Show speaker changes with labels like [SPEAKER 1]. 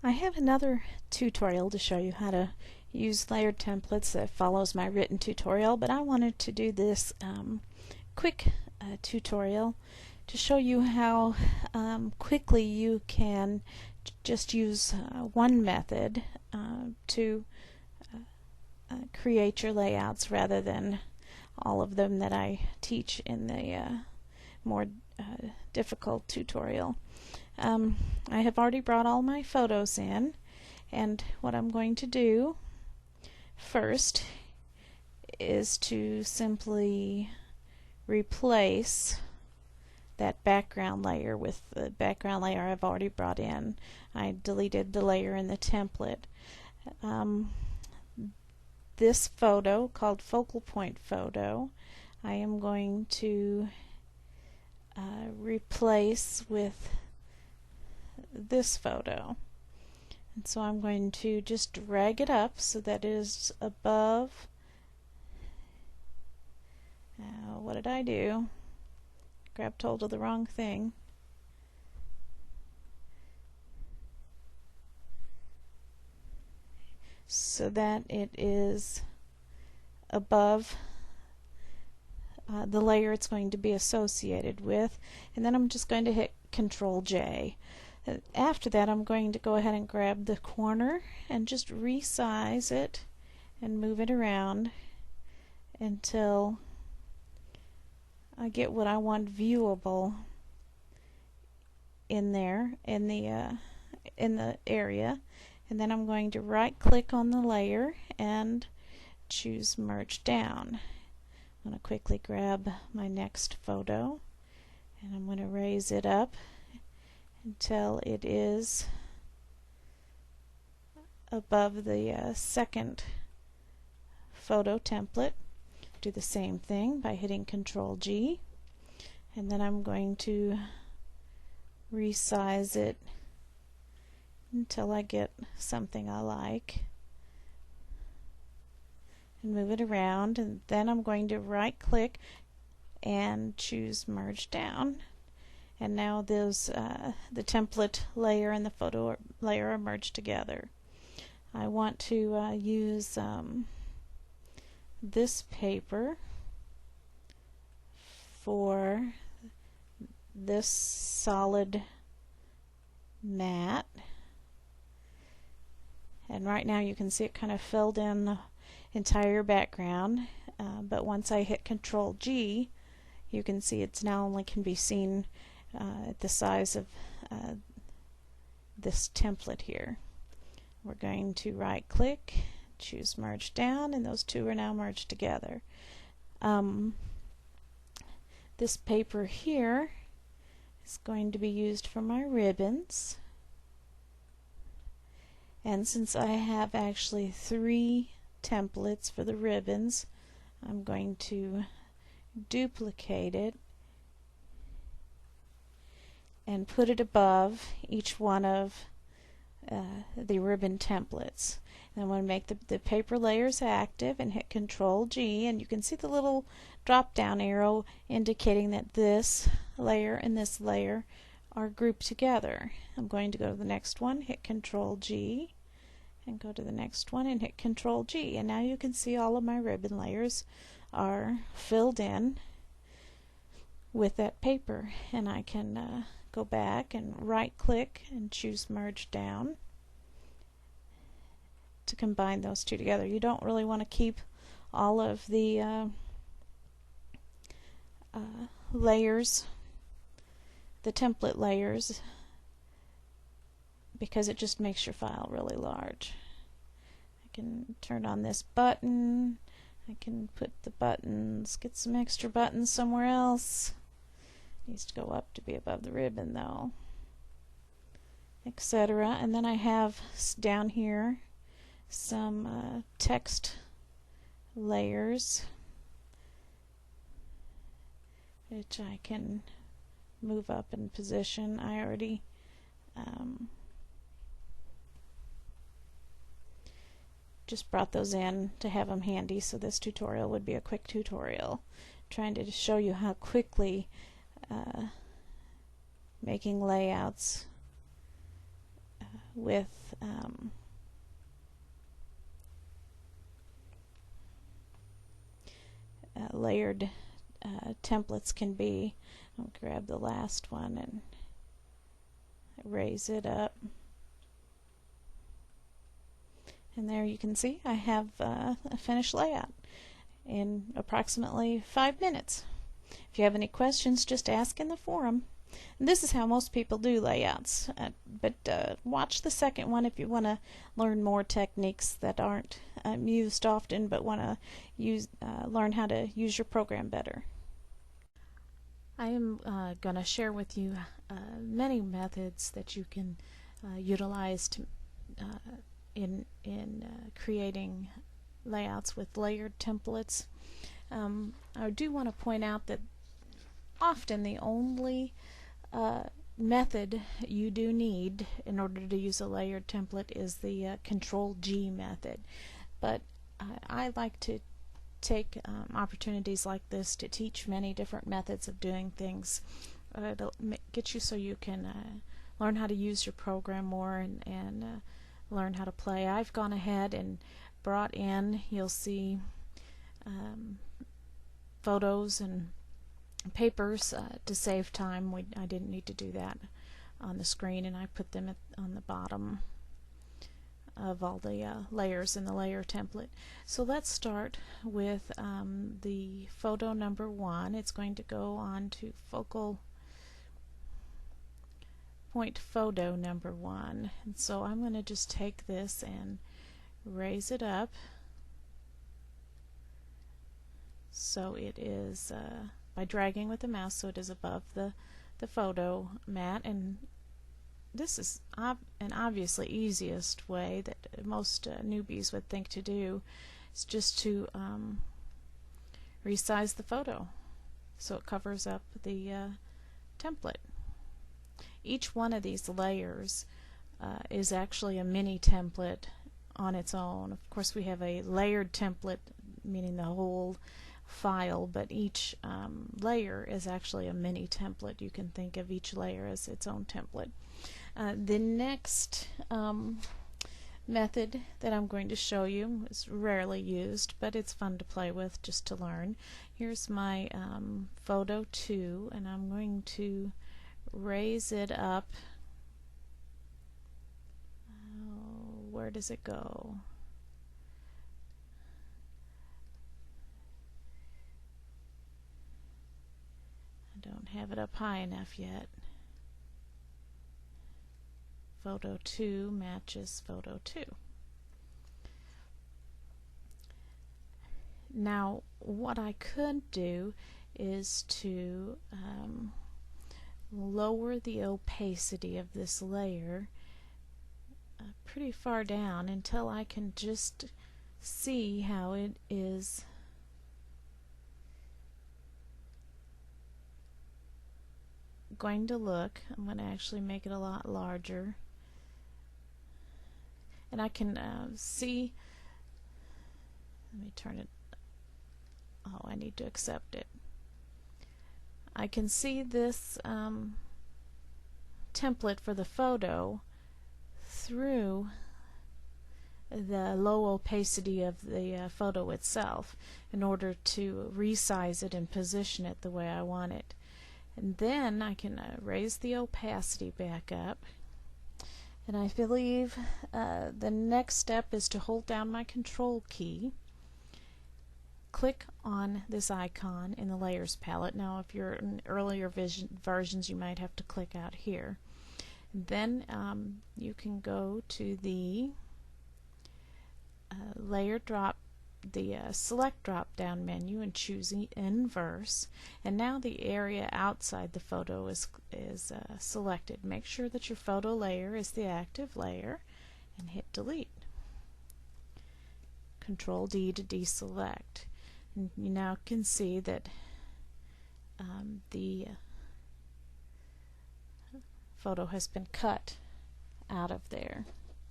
[SPEAKER 1] I have another tutorial to show you how to use layered templates that follows my written tutorial, but I wanted to do this quick tutorial to show you how quickly you can just use one method to create your layouts rather than all of them that I teach in the more difficult tutorial. I have already brought all my photos in, and what I'm going to do first is to simply replace that background layer with the background layer I've already brought in. I deleted the layer in the template. This photo, called focal point photo, I am going to replace with this photo. And so I'm going to just drag it up so that it is above. What did I do? Grabbed hold of the wrong thing. So that it is above the layer it's going to be associated with, and then I'm just going to hit Control J. After that, I'm going to go ahead and grab the corner and just resize it and move it around until I get what I want viewable in there in the area. And then I'm going to right click on the layer and choose Merge Down. I'm going to quickly grab my next photo and I'm going to raise it up until it is above the second photo template. Do the same thing by hitting Control G, and then I'm going to resize it until I get something I like and move it around, and then I'm going to right click and choose Merge Down, and now those the template layer and the photo layer are merged together. I want to use this paper for this solid mat, and right now you can see it kind of filled in the entire background, but once I hit Control G, you can see it's now only can be seen at the size of this template here. We're going to right click, choose Merge Down, and those two are now merged together. This paper here is going to be used for my ribbons, and since I have actually 3 templates for the ribbons, I'm going to duplicate it and put it above each one of the ribbon templates. And I'm going to make the paper layers active and hit Control G, and you can see the little drop down arrow indicating that this layer and this layer are grouped together. I'm going to go to the next one, hit Control G, and go to the next one and hit Control G, and now you can see all of my ribbon layers are filled in with that paper. And I can go back and right click and choose Merge Down to combine those two together. You don't really want to keep all of the layers, the template layers, because it just makes your file really large. I can turn on this button, I can put the buttons, get some extra buttons somewhere else. Needs to go up to be above the ribbon though, etc. And then I have down here some text layers which I can move up in position. I already just brought those in to have them handy, so this tutorial would be a quick tutorial trying to show you how quickly making layouts with layered templates can be. I'll grab the last one and raise it up. And there you can see I have a finished layout in approximately 5 minutes. If you have any questions, just ask in the forum. And this is how most people do layouts, but watch the second one if you want to learn more techniques that aren't used often but want to learn how to use your program better. I am going to share with you many methods that you can utilize to, in creating layouts with layered templates. I do want to point out that often the only method you do need in order to use a layered template is the Control-G method. But I like to take opportunities like this to teach many different methods of doing things to get you so you can learn how to use your program more and learn how to play. I've gone ahead and brought in, you'll see photos and papers to save time. I didn't need to do that on the screen, and I put them on the bottom of all the layers in the layer template. So let's start with the photo number 1. It's going to go on to focal point photo number 1. And so I'm going to just take this and raise it up so it is by dragging with the mouse so it is above the photo mat. And this is an obviously easiest way that most newbies would think to do, is just to resize the photo so it covers up the template. Each one of these layers is actually a mini template on its own. Of course, we have a layered template, meaning the whole file, but each layer is actually a mini template. You can think of each layer as its own template. The next method that I'm going to show you is rarely used, but it's fun to play with just to learn. Here's my photo 2, and I'm going to raise it up. Where does it go? I don't have it up high enough yet. Photo 2 matches photo 2. Now what I could do is to lower the opacity of this layer pretty far down until I can just see how it is going to look. I'm going to actually make it a lot larger, and I can see, let me turn it, oh, I need to accept it. I can see this template for the photo through the low opacity of the photo itself in order to resize it and position it the way I want it. And then I can raise the opacity back up, and I believe the next step is to hold down my Control key, click on this icon in the layers palette. Now if you're in earlier versions, you might have to click out here. Then you can go to the select drop down menu and choose inverse, and now the area outside the photo is selected. Make sure that your photo layer is the active layer and hit delete. Control D to deselect. And you now can see that the photo has been cut out of there.